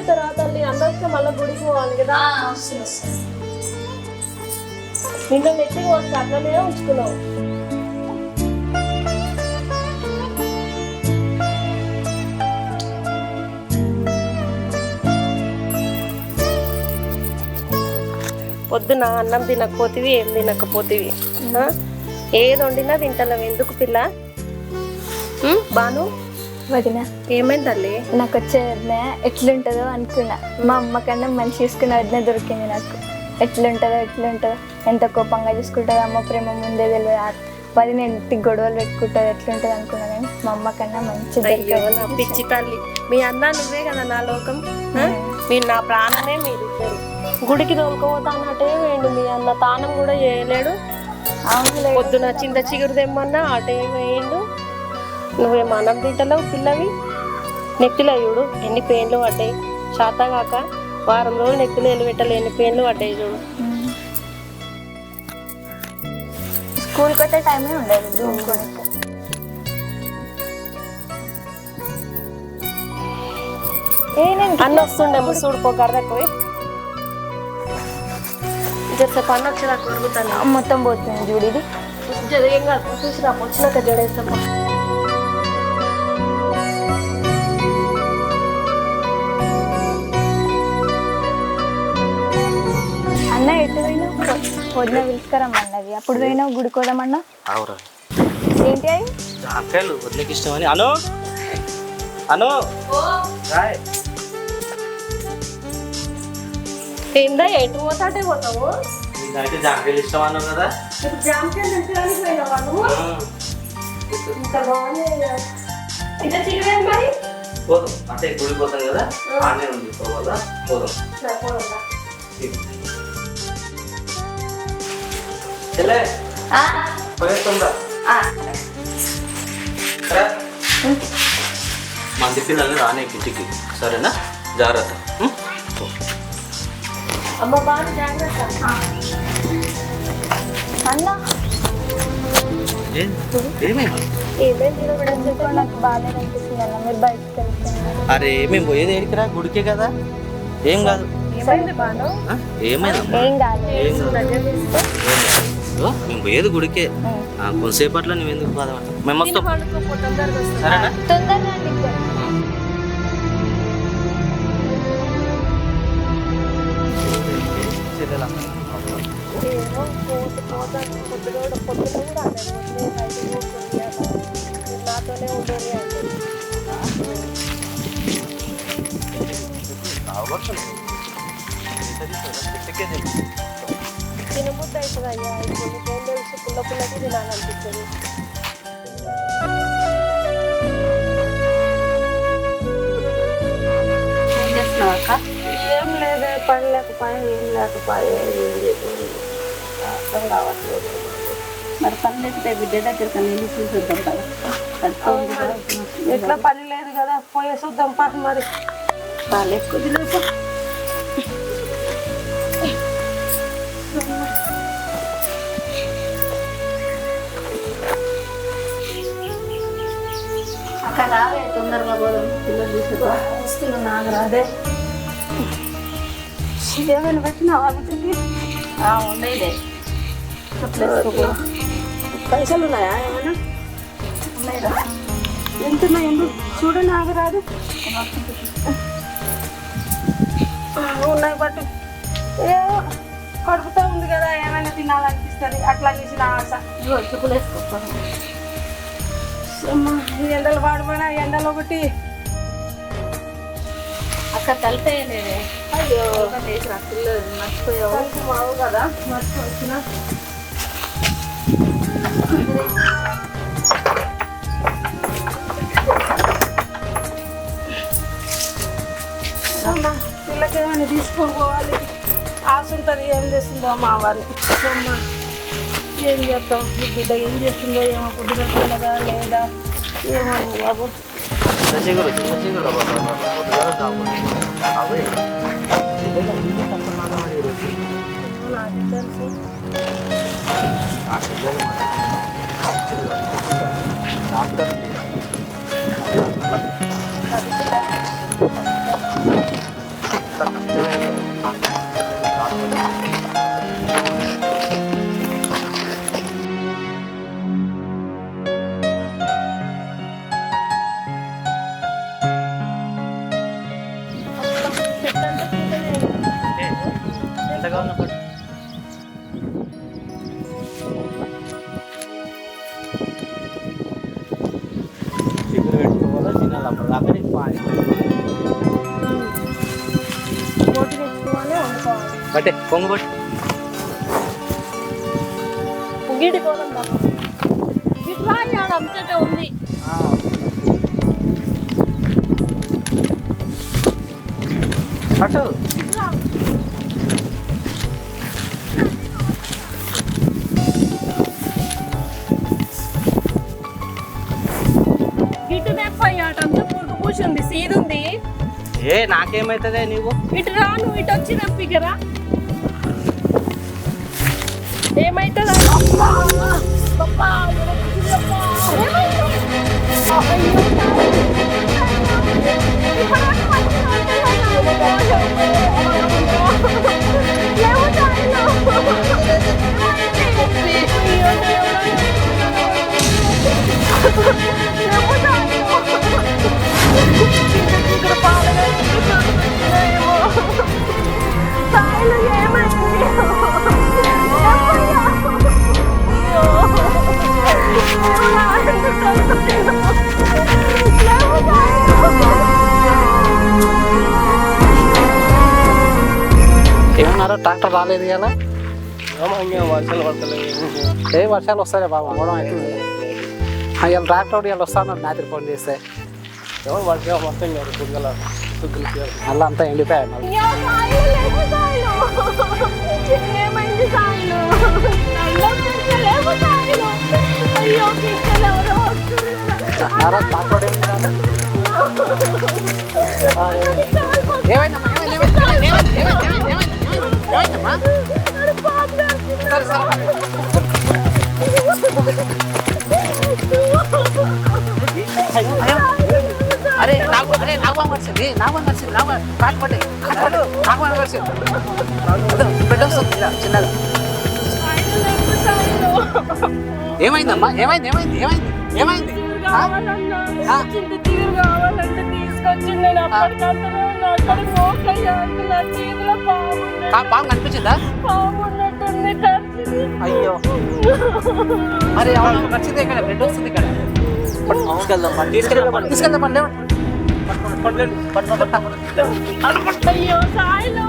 అవుతారా తల్లి? అందరికీ మళ్ళీ గుడికి పోవాలి కదా. నిన్న నెట్టికి వస్తే అట్లనే ఉంచుకున్నావు. పొద్దున అన్నం తినకపోతేవి, ఏం తినకపోతేవి, ఏది వండినా తింటలేవు. ఎందుకు పిల్ల? బాను వదిన ఏమైంది తల్లి? నాకు వచ్చే వదిన ఎట్లుంటుందో అనుకున్నా. మా అమ్మ కన్నా మంచి చూసుకునే వదిన దొరికింది నాకు. ఎట్లుంటుందో ఎంత కోపంగా చూసుకుంటుందో, అమ్మ ప్రేమ ముందే తెలియదు. వదిన ఇంటికి గొడవలు పెట్టుకుంటుంది, ఎట్లుంటుంది అనుకున్నా. నేను మా అమ్మ కన్నా మంచి పిచ్చి తల్లి. మీ అన్న నువ్వే కదా నా లోకం. మీరు నా ప్రాణమే. మీరిద్దరు గుడికి తోలుకోపోతా అన్నట్టే వేయండి. మీ అన్న తానం కూడా చేయలేడు. పొద్దున చింత చిగురు తెమ్మన్నా అటే వేయండు. నువ్వేమో అన్నం తింటలేవు. పిల్లవి నెత్తిలో చూడు ఎన్ని పెయిన్లు పడ్డాయి. శాతగాక వారం రోజులు నెత్తిలో ఎల్లు ఎన్ని పెయిన్లు పడ్డాయి చూడు. స్కూల్కి వచ్చే టైమే ఉండదు. అన్న వస్తుండే ముసుడుకో గర్రకోయి జరసేపు అన్న వచ్చేదాకా కొడుకుతాను. మొత్తం పోతుంది చూడు. ఇది ఏం కాదు, చూసిరా వచ్చినాక జడేస్తాం. అన్న ఎటు పోయినావు? వదిన పిలుచుకరమ్మన్నది. అప్పుడు పోయినావు గుడికి పోదామన్నా. ఏంటి అవి? జాంకాయలు వదిలేకి ఇష్టమని. అను అను ఏందా ఎటు పోతాటే పోతావు? అయితే జాంకాయలు ఇష్టం అన్నావు కదా. జామకాయలు ఎంతడానికి పోయినావా నువ్వు? ఇంత బాగుంది. ఇంత చికెన్ మరి పోదాం అంటే గుడి పోతాం కదా. ఆనే ఉంది పోవాలా? పోదాం. చెల్లె పోయేస్తుందా? మంది పిల్లల్ని రానే ఇంటికి, సరేనా? జాగ్రత్త. అమ్మ బాగా జాగ్రత్త. అన్న నాకు బాగానే అనిపిస్తుంది అన్న. మీరు బయటకు వెళ్తున్నారు. అరే మేము పోయేది ఏడికిరా? గుడికే కదా. ఏం కాదు. ఏమైంది? ఏం కాదు. మేము పోయేది గుడికే. కొంతసేపట్లో నువ్వు ఎందుకు బాధపడతావు? మేము వస్తాం, సరేనా? తొందరగా నాతోనే ఉండేది అంటే తినబుద్ధి అవుతుంది అయ్యా. ఇప్పుడు నీకేం తెలుసు? పుల్లకి తినాలనిపిస్తుంది. ఏం లేదే, పని లేకపోయా, ఏం లేకపోయా, ఏం చేయలేదు, అర్థం కావట్లేదు. మరి పని లేకపోతే బిడ్డ దగ్గర నీళ్ళు చూద్దాం కదా. ఎట్లా పని లేదు కదా, పోయే చూద్దాం పా. మరి బాగా ఎక్కువ తినకు. అక్కడ రావే, తొందరగా పోదాం. పిల్లలు తీసుకురా. వస్తున్నా నాకు రాదే. ఏమైనా పెట్టినావా బిడ్డకి? ఉండేదే. పైసలు ఉన్నాయా? ఏమైనా ఉన్నాయిరా. ఎంతున్నాయి? చూడండి, నాకు రాదు. ఉన్నాయి బట్ ఏమో కడుపుతో ఉంది కదా, ఏమైనా తినాలనిపిస్తుంది. అట్లా చేసిన ఆశ. చుక్కులు వేసుకోవాలి. ఈ ఎండలు వాడిపోయినా ఎండలు ఒకటి. అక్క కలిపేయలేదే. అయ్యో వేసిన పిల్లలు మర్చిపోయావు. మావు కదా, మర్చిపోవచ్చిన. పిల్లకి ఏమైనా తీసుకొని పోవాలి. ఆశ ఉంటుంది. ఏం చేస్తుందో మా వారిని. అమ్మ ఏం చేస్తాం? ఈ బిడ్డ ఏం చేస్తుందో ఏమో. పొద్దుగా పిల్లగా లేదా ఏమో బాబు. నాకు తెలుసు. ఎంతగా ఉన్నప్పుడు చికెన్ పెట్టుకోవాలా తినాలి అప్పుడు దాకా నీకు పోటీ తెచ్చుకోవాలి వండుకోవాలి. బట్టే పొంగు పట్టు గిడి పోదందా ఇట్లా ఆడ అంతటే ఉంది. అటు ఇటు తెప్పయ్యాట అంతా పురుగు పూసింది సీదుంది. ఏ నాకేమైతుందే నీవు ఇటు రా నువ్వు ఇటు వచ్చి తెప్పికరా ఏమైతుందా ఏమన్నారు ట్రాక్టర్ రాలేదు కదా వర్షాలు పడతలేదు ఏ వర్షాలు వస్తాయి బాబు అవడం అవుతుంది ఇలా ట్రాక్టర్ ఇలా వస్తాను రాత్రి ఫోన్ చేస్తే వర్షం మొత్తం పొద్దుల మళ్ళీ అంతా ఎండిపోయాయి మళ్ళీ ఏమైంది సాయిలు అయ్యో ఎవరో ట్రాక్టర్ ఏమైందమ్మా అరే నాకు వచ్చింది కాకపోతే బిడ్డ వస్తుంది చిన్నగా ఏమైందమ్మా ఏమైంది ఏమైంది ఏమైంది ఏమైంది తీరు కావాలంటే తీసుకొచ్చింది. నేను అప్పటికంతా అక్కడ మోకయ్యాను. నా చేతిలో పాము కనిపించిందా పాము ఉన్నట్టుంది కరిచింది. అయ్యో అరే అవును వచ్చింది ఇక్కడ బ్లడ్ వస్తుంది ఇక్కడ తీసుకెళ్దాం అయ్యో సాయిలు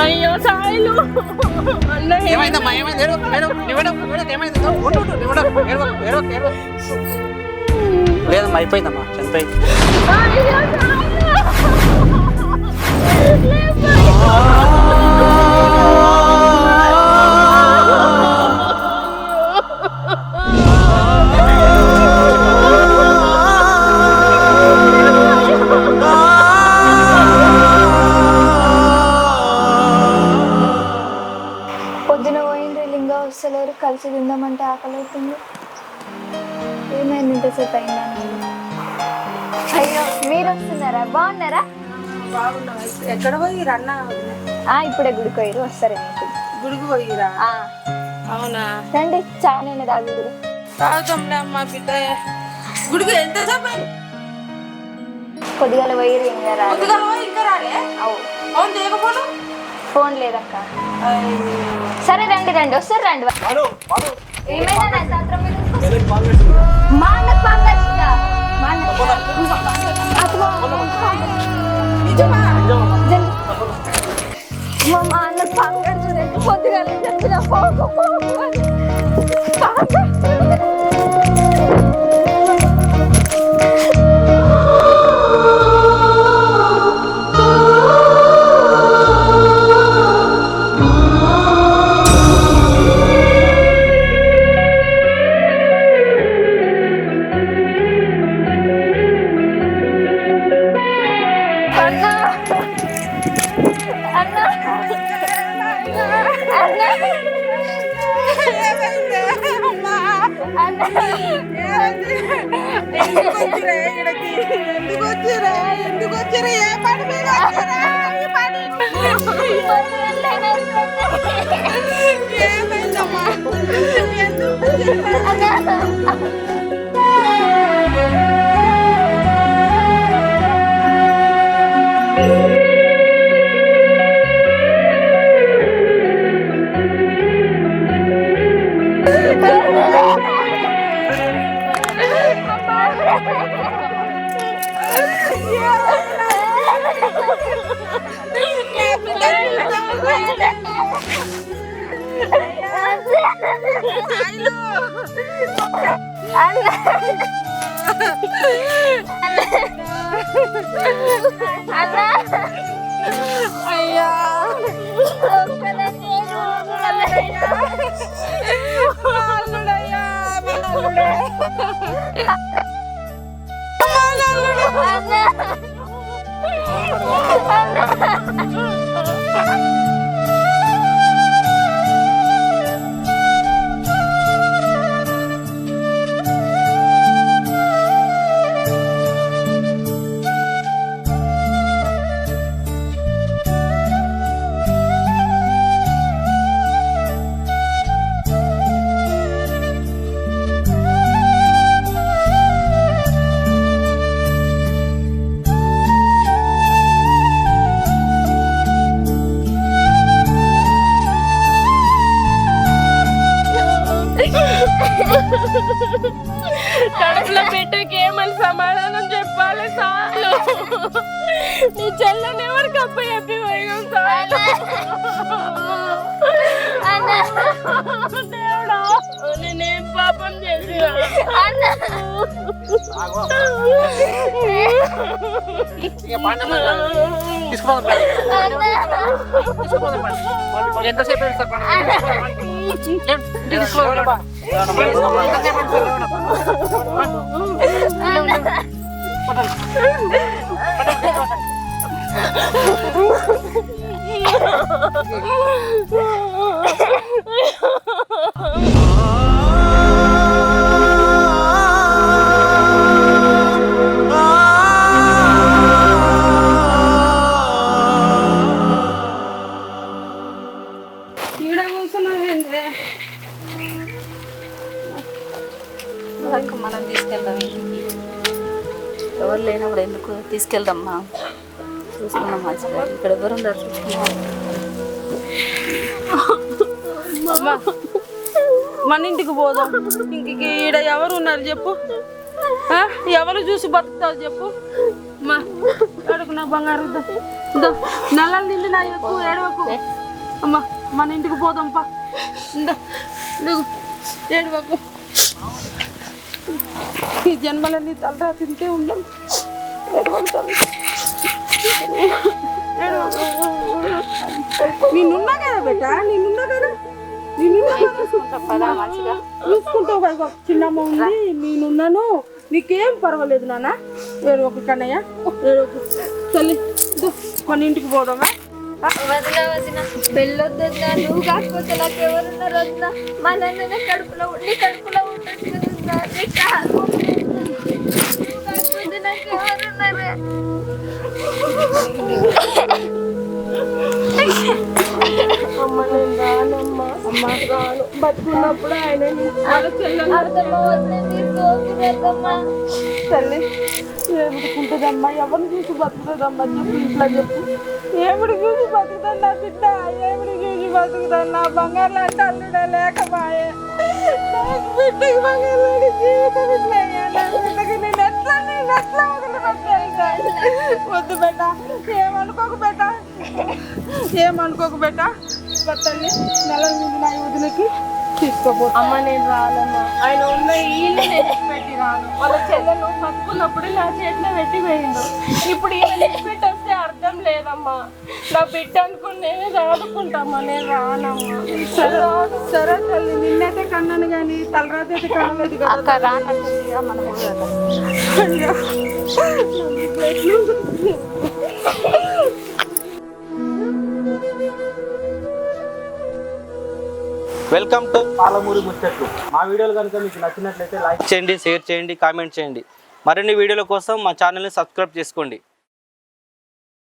అయ్యో సాయిలు ఏమైందమ్మా ఏమైంది లేదమ్మా అయిపోయిందమ్మా చనిపోయింది అయ్యో పొద్దున పోయింది లింగా వస్తలేరు కలిసి తిందామంటే ఆకలి అవుతుంది. ఏమైంది ఇంతసేపు అయిందని? అయ్యో మీరు వస్తున్నారా? బాగున్నారా? ఎక్కడ పోయి రన్న ఇప్పుడే గుడికి పోయిరు వస్తారు గుడికి పోయిరా? అవునా? రండి చాయ్ నేను తాగుదురు. తాగుతాంలే అమ్మా బిడ్డ. గుడికి ఎంత చెప్పాలి? కొద్దిగా పోయిరు ఇంకా రాదు. కొద్దిగా పోయి ఇంకా రాలే? అవు అవును లేకపోను ఫోన్ లేదక్క. సరే రండి వస్తారు రండి. ఏమైనా నా సాత్రం మీద మా అన్నకు పంపించుదా? మా అన్నకు మా అన్నకు పంపించు పొద్దుగా చెప్పిన ఎందుకు వచ్చిరా? ఏ పని మీద వచ్చిరా? ఈ పని ఏమైందమ్మా? ఎందుకు అయ్యా కడుపులో బిడ్డకి ఏమని సమాధానం చెప్పాలి చాలు. నీ చెల్లని ఎవరికి అప్పచెప్పి పోయినాం చాలు. దేవుడా నేనేం పాపం చేసినా ఎంతసేపు మనం తీసుకెళ్దాం ఇంటికి. ఎవరు లేనప్పుడు ఎందుకు తీసుకెళ్దామ్మా? చూసుకున్నాం మంచిగా. ఇక్కడ ఎవరు ఉన్నారు చూసుకున్నాం. మన ఇంటికి పోదాం. ఇంక ఈడ ఎవరు ఉన్నారు చెప్పు? ఎవరు చూసి బతుకుతావు చెప్పు? మా అడుగు నా బంగారు నెలలు నిండి నా ఎక్కువ ఏడవకు అమ్మా. మన ఇంటికి పోదాం పా. ఏడవకు. ఈ జన్మలన్నీ తలరా తింటే ఉండం. నేనున్నా కదా బెట్ట, నేనున్నా కదా, చూసుకుంటావు కదా. చిన్నమ్మ ఉంది, నేనున్నాను, నీకేం పర్వాలేదు నాన్న. ఏడవకు కన్నయ్య, ఏడవకు. తల్లి మన ఇంటికి పోదామా? వదిన వదిన పెళ్ళొద్దు, నువ్వు కాకపోతే నాకు ఎవరున్నారు వదిన? మా నాన్న కడుపులో ఉండి కడుపులో ఉంటుంది. నాకు ఎవరున్నారు? అమ్మ నేను రానమ్మా. అమ్మ రాను. బతుకున్నప్పుడు ఆయన తల్లి ఏమిడుకుంటుందమ్మా? ఎవరిని చూసి బతుకుతుందమ్మా చెప్పు? ఇంట్లో చెప్పు. ఏమిడి చూసి బతుకుతాను నా బిడ్డ? ఏమిడి చూసి బతుకుతాను? నా బంగారు లాంటి అల్లుడే లేకమాయే. బిడ్డకి బంగారు జీవితం ఇట్లయ్యా. నా బిడ్డకి నేను ఎట్లా వదిలిపెట్టాను? వద్దు బిడ్డ, ఏమనుకోకు బిడ్డ, ఏమనుకోకు బిడ్డ. తల్లి నెల ముందు నా వదిలికి తీసుకోపోతా. అమ్మ నేను రానమ్మా. ఆయన ఉన్న ఈయన పెట్టి రాను. వాళ్ళ చెల్లెలు బతుకున్నప్పుడు నా చేతిలో పెట్టి పోయిండు. ఇప్పుడు ఈయన పెట్టి వస్తే అర్థం లేదమ్మా. నా బిడ్డ అనుకుని నేనే చదువుకుంటామా. నేను రానమ్మా. సరే సరే తల్లి, నిన్నైతే కన్నాను కానీ తలరాతైతే కనలేదు కదా. వెల్కమ్ టు పాలమూరి ముచ్చట్లు. మా వీడియోలు కనుక మీకు నచ్చినట్లయితే లైక్ చేయండి, షేర్ చేయండి, కామెంట్ చేయండి. మరిన్ని వీడియోల కోసం మా ఛానల్ని సబ్స్క్రైబ్ చేసుకోండి.